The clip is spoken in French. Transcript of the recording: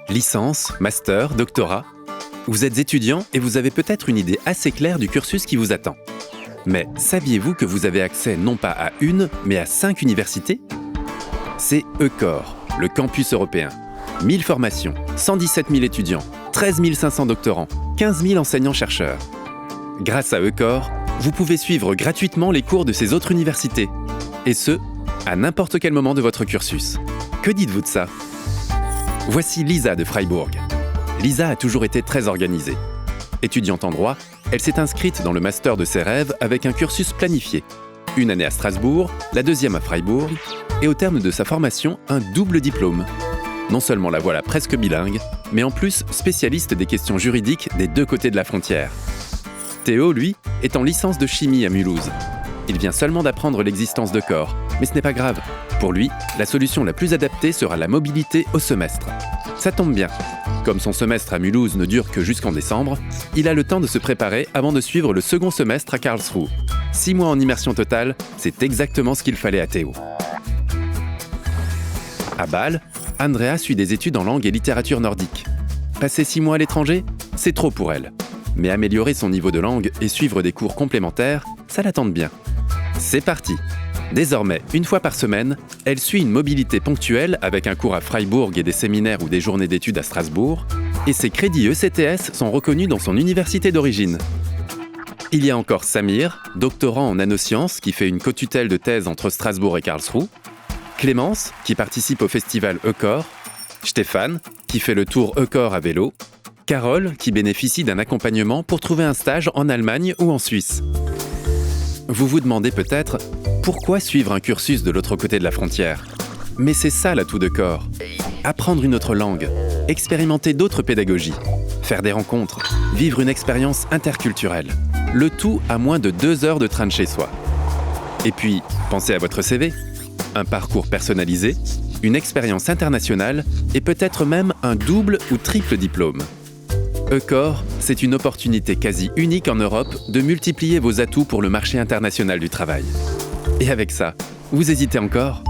Licence, master, doctorat. Vous êtes étudiant et vous avez peut-être une idée assez claire du cursus qui vous attend. Mais saviez-vous que vous avez accès non pas à une, mais à 5 universités ? C'est ECOR, le campus européen. 1000 formations, 117 000 étudiants, 13 500 doctorants, 15 000 enseignants-chercheurs. Grâce à ECOR, vous pouvez suivre gratuitement les cours de ces autres universités. Et ce, à n'importe quel moment de votre cursus. Que dites-vous de ça ? Voici Lisa de Freiburg. Lisa a toujours été très organisée. Étudiante en droit, elle s'est inscrite dans le master de ses rêves avec un cursus planifié. Une année à Strasbourg, la deuxième à Freiburg, et au terme de sa formation, un double diplôme. Non seulement la voilà presque bilingue, mais en plus spécialiste des questions juridiques des deux côtés de la frontière. Théo, lui, est en licence de chimie à Mulhouse. Il vient seulement d'apprendre l'existence d'ECOR, mais ce n'est pas grave. Pour lui, la solution la plus adaptée sera la mobilité au semestre. Ça tombe bien. Comme son semestre à Mulhouse ne dure que jusqu'en décembre, il a le temps de se préparer avant de suivre le second semestre à Karlsruhe. 6 mois en immersion totale, c'est exactement ce qu'il fallait à Théo. À Bâle, Andrea suit des études en langue et littérature nordique. Passer 6 mois à l'étranger, c'est trop pour elle. Mais améliorer son niveau de langue et suivre des cours complémentaires, ça la tente bien. C'est parti! Désormais, une fois par semaine, elle suit une mobilité ponctuelle avec un cours à Freiburg et des séminaires ou des journées d'études à Strasbourg, et ses crédits ECTS sont reconnus dans son université d'origine. Il y a encore Samir, doctorant en nanosciences qui fait une co-tutelle de thèse entre Strasbourg et Karlsruhe, Clémence, qui participe au festival ECOR, Stéphane, qui fait le tour ECOR à vélo, Carole, qui bénéficie d'un accompagnement pour trouver un stage en Allemagne ou en Suisse. Vous vous demandez peut-être pourquoi suivre un cursus de l'autre côté de la frontière ? Mais c'est ça l'atout d'ECOR. Apprendre une autre langue, expérimenter d'autres pédagogies, faire des rencontres, vivre une expérience interculturelle. Le tout à moins de 2 heures de train de chez soi. Et puis, pensez à votre CV. Un parcours personnalisé, une expérience internationale et peut-être même un double ou triple diplôme. ECOR, c'est une opportunité quasi unique en Europe de multiplier vos atouts pour le marché international du travail. Et avec ça, vous hésitez encore ?